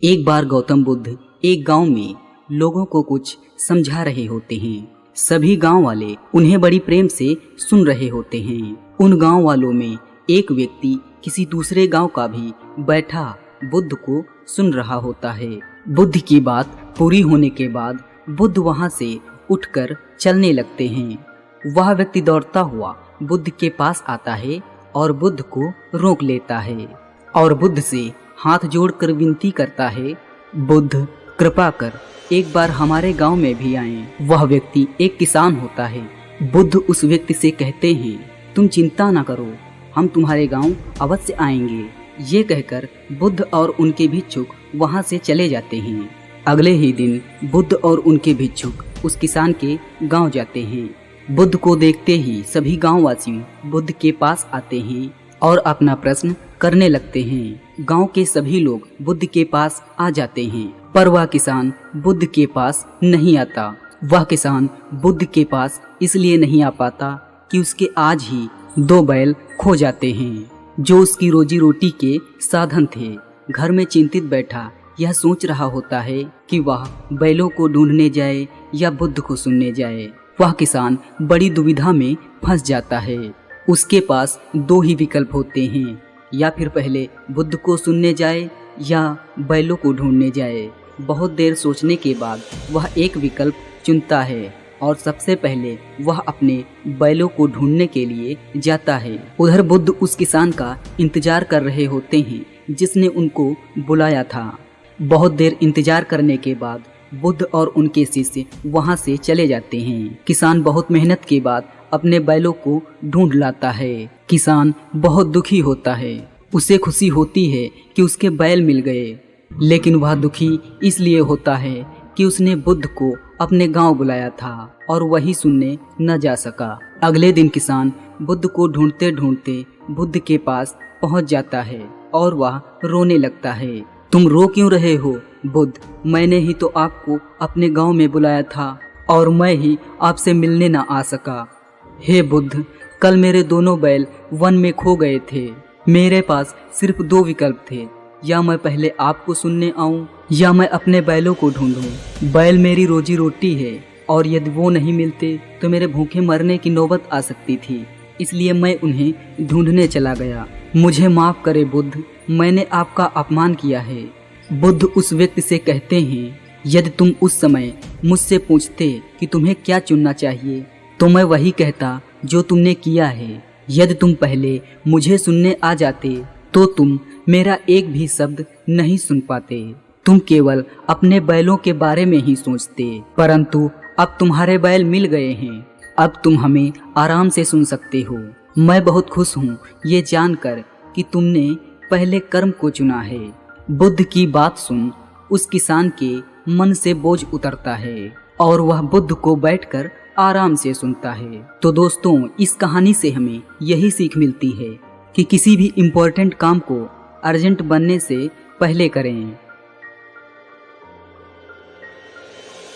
एक बार गौतम बुद्ध एक गांव में लोगों को कुछ समझा रहे होते हैं। सभी गांव वाले उन्हें बड़ी प्रेम से सुन रहे होते हैं। उन गांव वालों में एक व्यक्ति किसी दूसरे गांव का भी बैठा बुद्ध को सुन रहा होता है। बुद्ध की बात पूरी होने के बाद बुद्ध वहां से उठकर चलने लगते हैं। वह व्यक्ति दौड़ता हुआ बुद्ध के पास आता है और बुद्ध को रोक लेता है और बुद्ध से हाथ जोड़कर विनती करता है, बुद्ध कृपा कर एक बार हमारे गांव में भी आएं। वह व्यक्ति एक किसान होता है। बुद्ध उस व्यक्ति से कहते हैं, तुम चिंता ना करो, हम तुम्हारे गांव अवश्य आएंगे। ये कहकर बुद्ध और उनके भिक्षुक वहां से चले जाते हैं। अगले ही दिन बुद्ध और उनके भिक्षुक उस किसान के गांव जाते हैं। बुद्ध को देखते ही सभी गांववासी बुद्ध के पास आते हैं और अपना प्रश्न करने लगते हैं। गांव के सभी लोग बुद्ध के पास आ जाते हैं, पर वह किसान बुद्ध के पास नहीं आता। वह किसान बुद्ध के पास इसलिए नहीं आ पाता कि उसके आज ही 2 बैल खो जाते हैं, जो उसकी रोजी रोटी के साधन थे। घर में चिंतित बैठा यह सोच रहा होता है कि वह बैलों को ढूंढने जाए या बुद्ध को सुनने जाए। वह किसान बड़ी दुविधा में फंस जाता है। उसके पास 2 ही विकल्प होते हैं, या फिर पहले बुद्ध को सुनने जाए या बैलों को ढूंढने जाए। बहुत देर सोचने के बाद वह एक विकल्प चुनता है और सबसे पहले वह अपने बैलों को ढूंढने के लिए जाता है। उधर बुद्ध उस किसान का इंतजार कर रहे होते हैं जिसने उनको बुलाया था। बहुत देर इंतजार करने के बाद बुद्ध और उनके शिष्य वहां से चले जाते हैं। किसान बहुत मेहनत के बाद अपने बैलों को ढूंढ लाता है। किसान बहुत दुखी होता है। उसे खुशी होती है कि उसके बैल मिल गए, लेकिन वह दुखी इसलिए होता है कि उसने बुद्ध को अपने गांव बुलाया था और वही सुनने न जा सका। अगले दिन किसान बुद्ध को ढूंढते ढूंढते बुद्ध के पास पहुंच जाता है और वह रोने लगता है। तुम रो क्यों रहे हो बुद्ध? मैंने ही तो आपको अपने गांव में बुलाया था और मैं ही आपसे मिलने न आ सका। हे बुद्ध, कल मेरे दोनों बैल वन में खो गए थे। मेरे पास सिर्फ 2 विकल्प थे, या मैं पहले आपको सुनने आऊं या मैं अपने बैलों को ढूंढूं। बैल मेरी रोजी रोटी है और यदि वो नहीं मिलते तो मेरे भूखे मरने की नौबत आ सकती थी, इसलिए मैं उन्हें ढूंढने चला गया। मुझे माफ करे बुद्ध, मैंने आपका अपमान किया है। बुद्ध उस व्यक्ति से कहते हैं, यदि तुम उस समय मुझसे पूछते कि तुम्हें क्या चुनना चाहिए तो मैं वही कहता जो तुमने किया है। यदि तुम पहले मुझे सुनने आ जाते तो तुम मेरा एक भी शब्द नहीं सुन पाते। तुम केवल अपने बैलों के बारे में ही सोचते, परंतु अब तुम्हारे बैल मिल गए हैं। अब तुम हमें आराम से सुन सकते हो। मैं बहुत खुश हूँ ये जानकर कि तुमने पहले कर्म को चुना है। बुद्ध की बात सुन उस किसान के मन से बोझ उतरता है और वह बुद्ध को बैठकर आराम से सुनता है। तो दोस्तों, इस कहानी से हमें यही सीख मिलती है कि किसी भी इम्पोर्टेंट काम को अर्जेंट बनने से पहले करें।